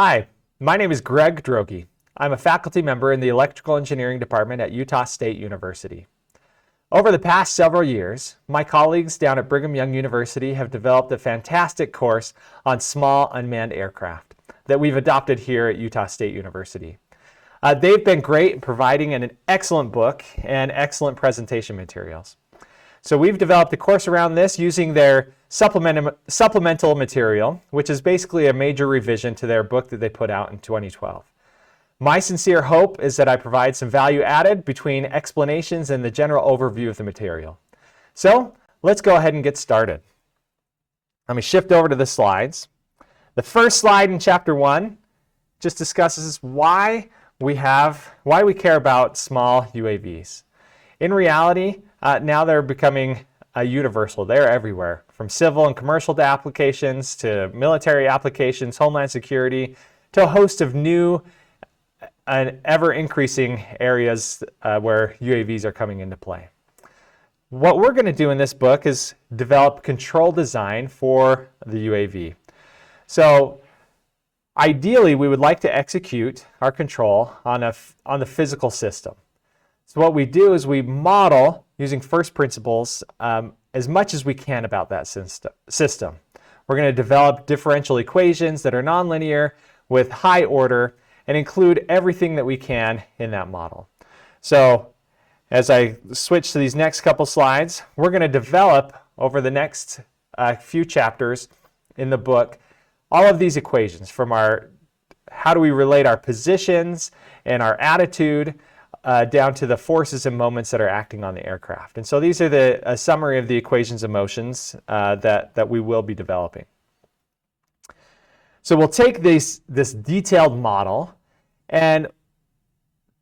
Hi, my name is Greg Droege. I'm a faculty member in the Electrical Engineering Department at Utah State University. Over the past several years, my colleagues down at Brigham Young University have developed a fantastic course on small unmanned aircraft that we've adopted here at Utah State University. They've been great in providing an excellent book and excellent presentation materials. So we've developed a course around this using their supplemental material, which is basically a major revision to their book that they put out in 2012. My sincere hope is that I provide some value added between explanations and the general overview of the material. So let's go ahead and get started. Let me shift over to the slides. The first slide in chapter 1 just discusses why we care about small UAVs. In reality, now they're becoming universal. They're everywhere, from civil and commercial applications to military applications, homeland security, to a host of new and ever-increasing areas where UAVs are coming into play. What we're going to do in this book is develop control design for the UAV. So ideally, we would like to execute our control on the physical system. So what we do is we model using first principles as much as we can about that system. We're going to develop differential equations that are nonlinear with high order and include everything that we can in that model. So as I switch to these next couple slides, we're going to develop over the next few chapters in the book all of these equations from how do we relate our positions and our attitude down to the forces and moments that are acting on the aircraft. And so these are a summary of the equations of motions that we will be developing. So we'll take this detailed model, and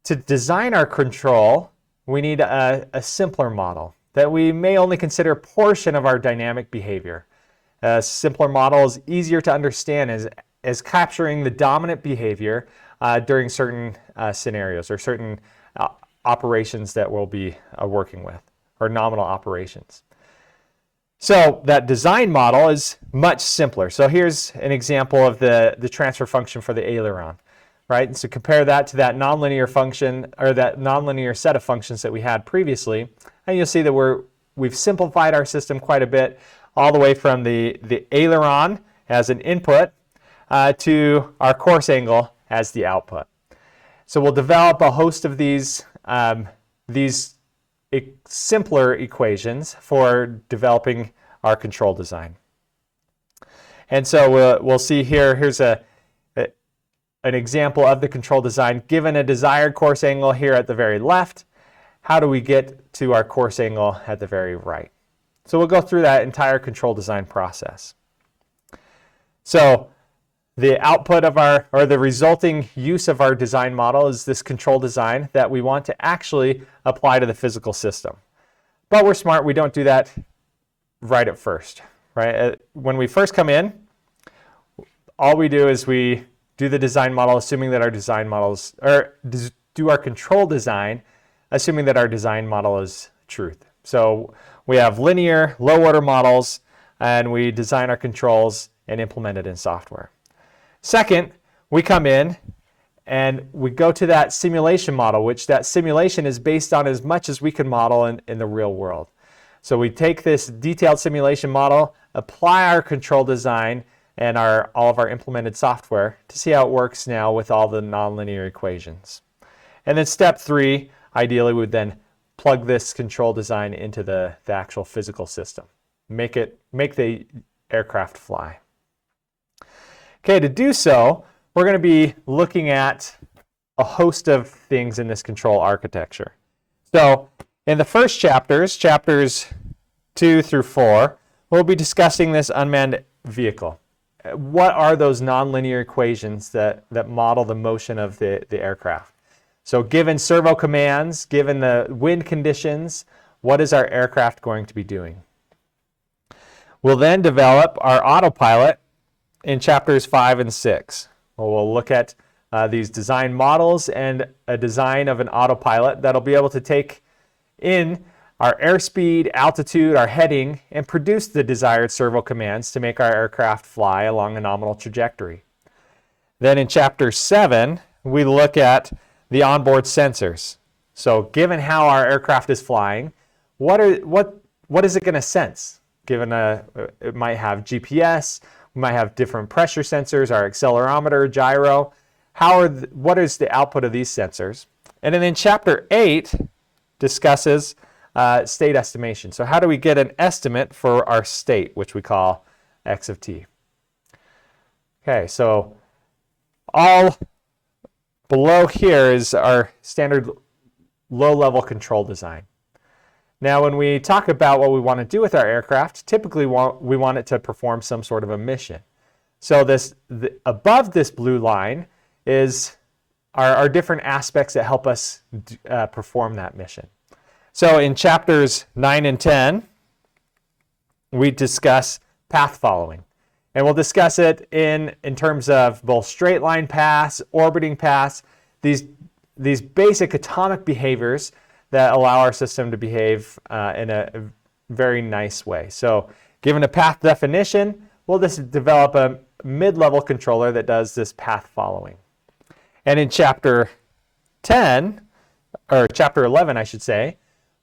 to design our control, we need a simpler model that we may only consider a portion of our dynamic behavior. A simpler model is easier to understand as capturing the dominant behavior during certain scenarios or certain operations that we'll be working with, or nominal operations. So that design model is much simpler. So here's an example of the transfer function for the aileron, right? And so compare that to that nonlinear function, or that nonlinear set of functions that we had previously, and you'll see that we've simplified our system quite a bit, all the way from the aileron as an input to our course angle as the output. So we'll develop a host of these simpler equations for developing our control design. And so we'll see here's an example of the control design. Given a desired course angle here at the very left, how do we get to our course angle at the very right? So we'll go through that entire control design process. So the output of the resulting use of our design model is this control design that we want to actually apply to the physical system. But we're smart, we don't do that right at first, right? When we first come in, all we do is we do the design model assuming that our design models, or do our control design assuming that our design model is truth. So we have linear, low order models, and we design our controls and implement it in software. Second, we come in and we go to that simulation model, which that simulation is based on as much as we can model in the real world. So we take this detailed simulation model, apply our control design and all of our implemented software to see how it works now with all the nonlinear equations. And then step 3, ideally, we would then plug this control design into the actual physical system. Make the aircraft fly. Okay, to do so, we're going to be looking at a host of things in this control architecture. So in the first chapters 2 through 4, we'll be discussing this unmanned vehicle. What are those nonlinear equations that model the motion of the aircraft? So given servo commands, given the wind conditions, what is our aircraft going to be doing? We'll then develop our autopilot in chapters 5 and 6. We'll look at these design models and a design of an autopilot that'll be able to take in our airspeed, altitude, our heading, and produce the desired servo commands to make our aircraft fly along a nominal trajectory. Then in Chapter 7, we look at the onboard sensors. So given how our aircraft is flying, what is it going to sense? Given it might have GPS, we might have different pressure sensors, our accelerometer, gyro. What is the output of these sensors? And then in Chapter 8 discusses state estimation. So how do we get an estimate for our state, which we call x of t? Okay, so all below here is our standard low-level control design. Now, when we talk about what we want to do with our aircraft, typically we want it to perform some sort of a mission. So above this blue line is our different aspects that help us perform that mission. So in chapters 9 and 10, we discuss path following. And we'll discuss it in terms of both straight line paths, orbiting paths, these basic atomic behaviors that allow our system to behave in a very nice way. So given a path definition, we'll just develop a mid-level controller that does this path following. And in chapter 10, or chapter 11, I should say,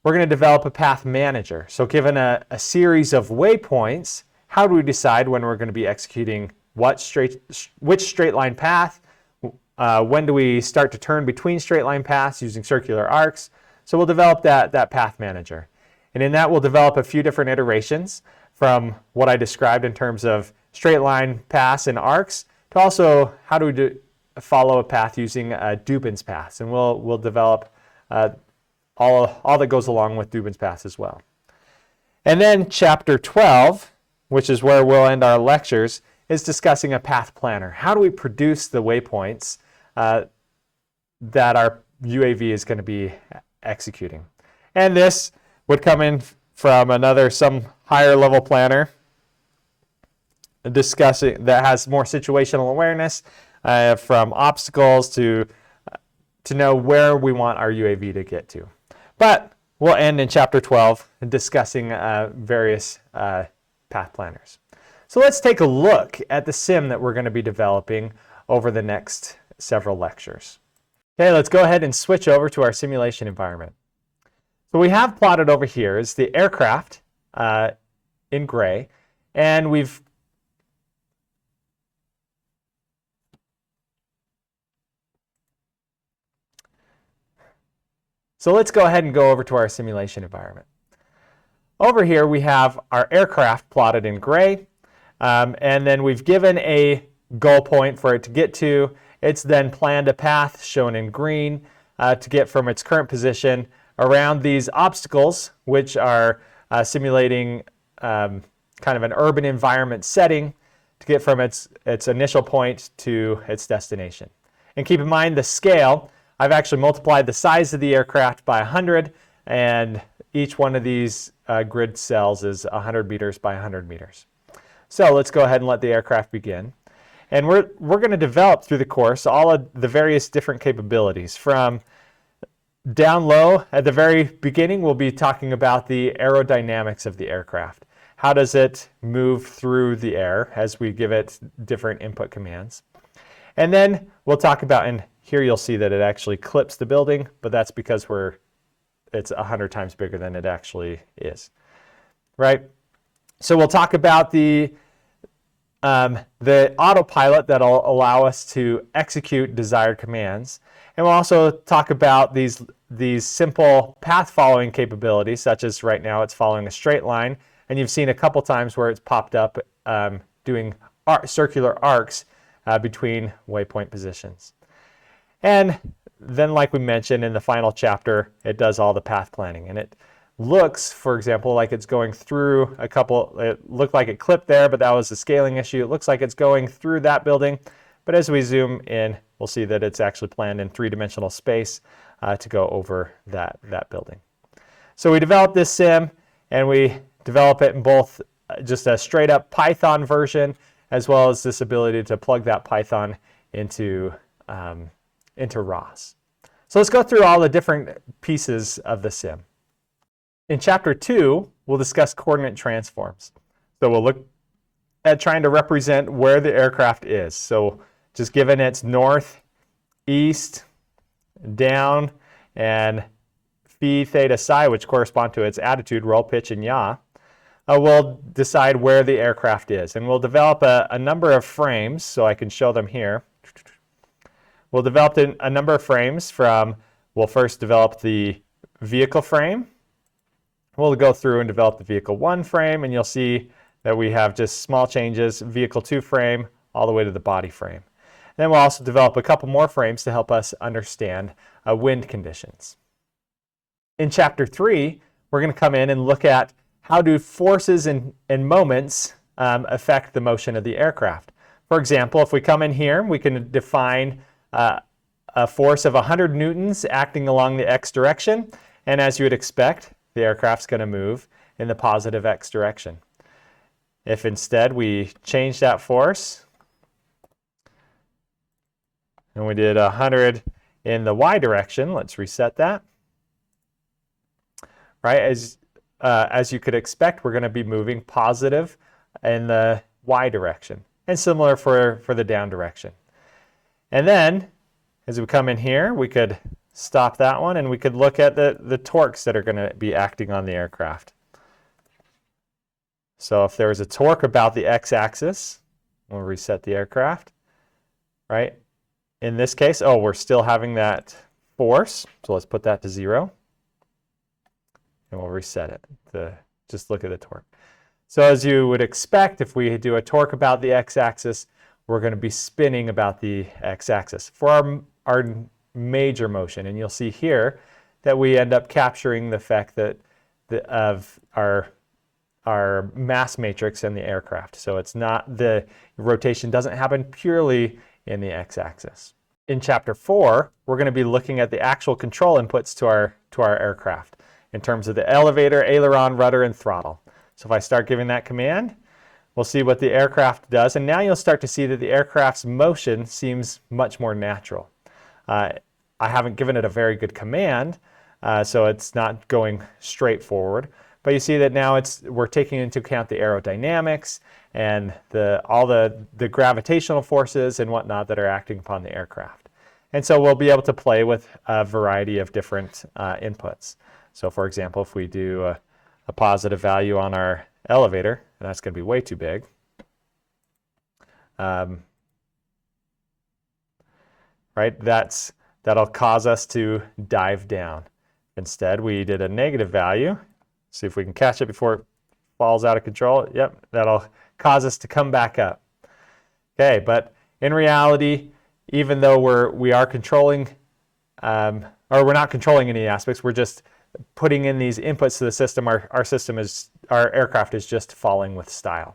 we're going to develop a path manager. So given a series of waypoints, how do we decide when we're going to be executing which straight line path? When do we start to turn between straight line paths using circular arcs? So we'll develop that path manager. And in that, we'll develop a few different iterations from what I described in terms of straight line paths and arcs to also how do we follow a path using Dubin's paths. And we'll develop all that goes along with Dubin's paths as well. And then chapter 12, which is where we'll end our lectures, is discussing a path planner. How do we produce the waypoints that our UAV is going to be executing? And this would come in from some higher level planner discussing that has more situational awareness from obstacles to know where we want our UAV to get to. But we'll end in chapter 12 discussing various path planners. So let's take a look at the sim that we're going to be developing over the next several lectures. Okay, let's go ahead and switch over to our simulation environment. So we have plotted over here is the aircraft in gray, and so let's go ahead and go over to our simulation environment. Over here we have our aircraft plotted in gray, and then we've given a goal point for it to get to. It's then planned a path shown in green to get from its current position around these obstacles, which are simulating kind of an urban environment setting to get from its initial point to its destination. And keep in mind the scale. I've actually multiplied the size of the aircraft by 100, and each one of these grid cells is 100 meters by 100 meters. So let's go ahead and let the aircraft begin. And we're going to develop through the course all of the various different capabilities. From down low at the very beginning, we'll be talking about the aerodynamics of the aircraft. How does it move through the air as we give it different input commands? And then we'll talk about, and here you'll see that it actually clips the building, but that's because it's 100 times bigger than it actually is, right? So we'll talk about the autopilot that'll allow us to execute desired commands. And we'll also talk about these simple path following capabilities, such as right now it's following a straight line. And you've seen a couple times where it's popped up doing circular arcs between waypoint positions. And then, like we mentioned in the final chapter, it does all the path planning. And it looks, for example, like it's going through it looked like it clipped there, but that was a scaling issue. It looks like it's going through that building. But as we zoom in, we'll see that it's actually planned in three-dimensional space to go over that building. So we developed this sim, and we develop it in both just a straight-up Python version, as well as this ability to plug that Python into ROS. So let's go through all the different pieces of the sim. In chapter 2, we'll discuss coordinate transforms. So we'll look at trying to represent where the aircraft is. So just given its north, east, down, and phi, theta, psi, which correspond to its attitude, roll, pitch, and yaw, we'll decide where the aircraft is. And we'll develop a number of frames, so I can show them here. We'll develop a number of frames we'll first develop the vehicle frame. We'll go through and develop the vehicle 1 frame, and you'll see that we have just small changes, vehicle 2 frame, all the way to the body frame. Then we'll also develop a couple more frames to help us understand wind conditions. In Chapter 3, we're going to come in and look at how do forces and moments affect the motion of the aircraft. For example, if we come in here, we can define a force of 100 newtons acting along the x direction, and as you would expect, the aircraft's going to move in the positive x direction. If instead we change that force, and we did 100 in the y direction, let's reset that. Right, as you could expect, we're going to be moving positive in the y direction, and similar for the down direction. And then, as we come in here, we could stop that one, and we could look at the torques that are going to be acting on the aircraft. So if there was a torque about the x-axis, we'll reset the aircraft, right? In this case, we're still having that force, so let's put that to 0. And we'll reset it to just look at the torque. So as you would expect, if we do a torque about the x-axis, we're going to be spinning about the x-axis for our major motion. And you'll see here that we end up capturing the effect of our mass matrix in the aircraft. So it's not, the rotation doesn't happen purely in the x-axis. In Chapter 4, we're going to be looking at the actual control inputs to our aircraft in terms of the elevator, aileron, rudder, and throttle. So if I start giving that command, we'll see what the aircraft does, and now you'll start to see that the aircraft's motion seems much more natural. I haven't given it a very good command, so it's not going straight forward, but you see that now we're taking into account the aerodynamics and all the gravitational forces and whatnot that are acting upon the aircraft. And so we'll be able to play with a variety of different inputs. So for example, if we do a positive value on our elevator, and that's going to be way too big, right? That'll cause us to dive down. Instead, we did a negative value. See if we can catch it before it falls out of control. Yep, that'll cause us to come back up. Okay, but in reality, even though we are controlling, or we're not controlling any aspects, we're just putting in these inputs to the system. Our aircraft is just falling with style.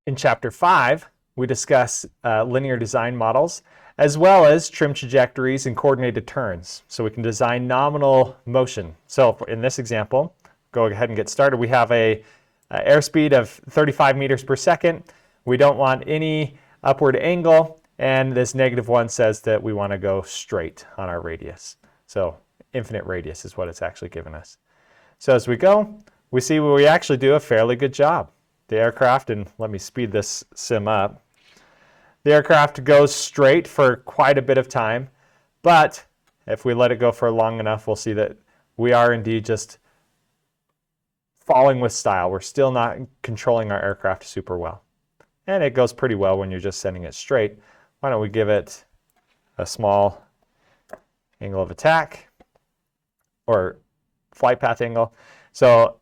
In Chapter 5, we discuss linear design models, as well as trim trajectories and coordinated turns. So we can design nominal motion. So in this example, go ahead and get started. We have a airspeed of 35 meters per second. We don't want any upward angle, and this -1 says that we want to go straight on our radius. So infinite radius is what it's actually given us. So as we go, we see we actually do a fairly good job. The aircraft, and let me speed this sim up, the aircraft goes straight for quite a bit of time, but if we let it go for long enough, we'll see that we are indeed just falling with style. We're still not controlling our aircraft super well. And it goes pretty well when you're just sending it straight. Why don't we give it a small angle of attack, or flight path angle. So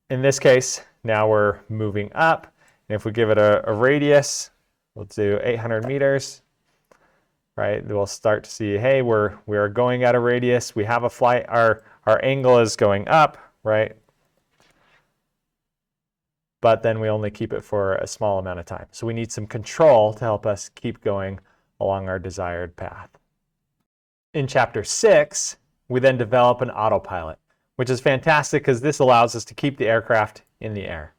in this case, now we're moving up. And if we give it a radius, we'll do 800 meters, right? We'll start to see, hey, we are going at a radius. We have a flight, our angle is going up, right? But then we only keep it for a small amount of time. So we need some control to help us keep going along our desired path. In Chapter 6, we then develop an autopilot, which is fantastic because this allows us to keep the aircraft in the air.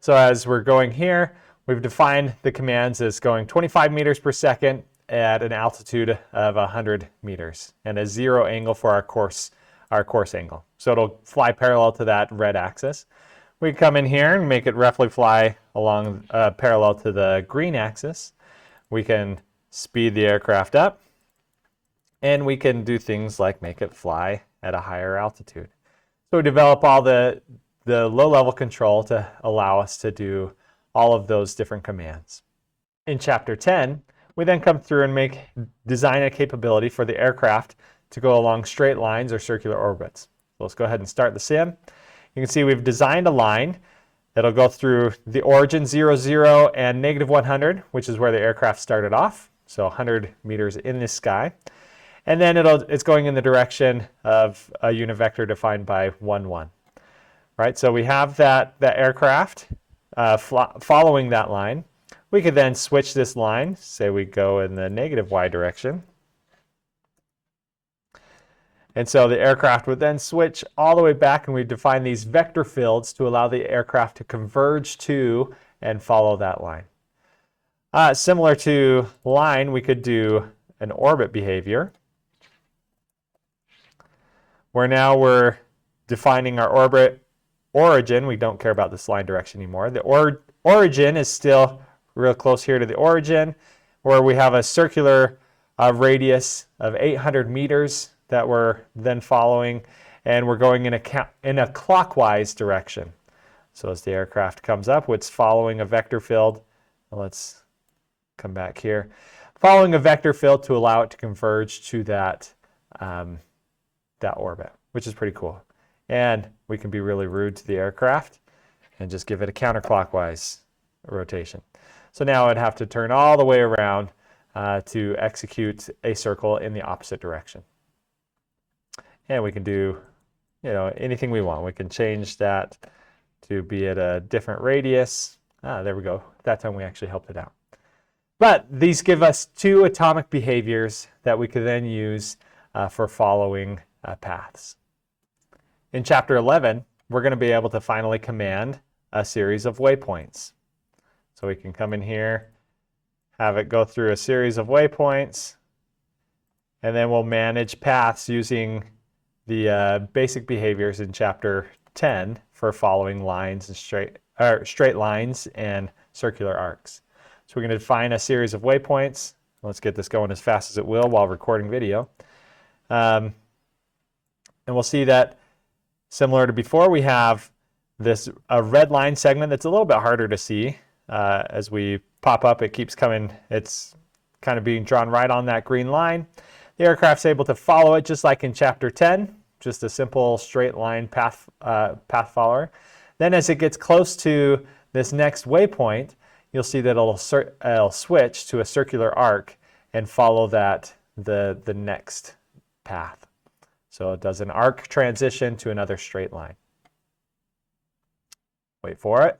So as we're going here, we've defined the commands as going 25 meters per second at an altitude of 100 meters and a 0 angle for our course angle. So it'll fly parallel to that red axis. We come in here and make it roughly fly along parallel to the green axis. We can speed the aircraft up, and we can do things like make it fly at a higher altitude. So we develop all the low-level control to allow us to do all of those different commands. In Chapter 10, we then come through and design a capability for the aircraft to go along straight lines or circular orbits. So let's go ahead and start the sim. You can see we've designed a line that'll go through the origin 0, 0 and -100, which is where the aircraft started off. So 100 meters in the sky. And then it's going in the direction of a unit vector defined by 1, 1. Right, so we have that aircraft following that line. We could then switch this line, say we go in the -y direction. And so the aircraft would then switch all the way back, and we define these vector fields to allow the aircraft to converge to and follow that line. Similar to line, we could do an orbit behavior, where now we're defining our orbit origin. We don't care about this line direction anymore. The origin is still real close here to the origin, where we have a circular radius of 800 meters that we're then following, and we're going in a clockwise direction. So as the aircraft comes up, it's following a vector field. Let's come back here. Following a vector field to allow it to converge to that orbit, which is pretty cool. And we can be really rude to the aircraft and just give it a counterclockwise rotation. So now I'd have to turn all the way around to execute a circle in the opposite direction. And we can do, anything we want. We can change that to be at a different radius. There we go. That time we actually helped it out. But these give us two atomic behaviors that we could then use for following paths. In Chapter 11, we're going to be able to finally command a series of waypoints. So we can come in here, have it go through a series of waypoints, and then we'll manage paths using the basic behaviors in Chapter 10 for following lines and straight lines and circular arcs. So we're going to define a series of waypoints. Let's get this going as fast as it will while recording video. And we'll see that similar to before, we have this red line segment that's a little bit harder to see. As we pop up, it keeps coming. It's kind of being drawn right on that green line. The aircraft's able to follow it just like in Chapter 10, just a simple straight line path follower. Then as it gets close to this next waypoint, you'll see that it'll switch to a circular arc and follow the next path. So it does an arc transition to another straight line. Wait for it.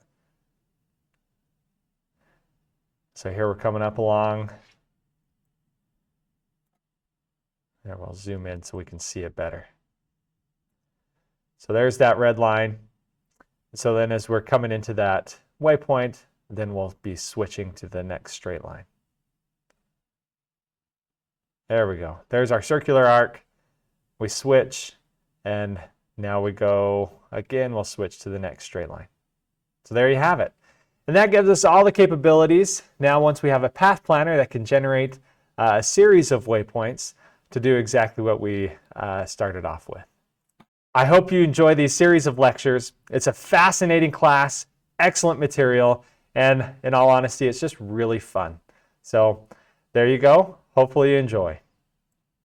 So here we're coming up along. There, we'll zoom in so we can see it better. So there's that red line. So then as we're coming into that waypoint, then we'll be switching to the next straight line. There we go. There's our circular arc. We switch, and now we go again, we'll switch to the next straight line. So there you have it. And that gives us all the capabilities. Now once we have a path planner that can generate a series of waypoints to do exactly what we started off with. I hope you enjoy these series of lectures. It's a fascinating class, excellent material, and in all honesty, it's just really fun. So there you go. Hopefully you enjoy.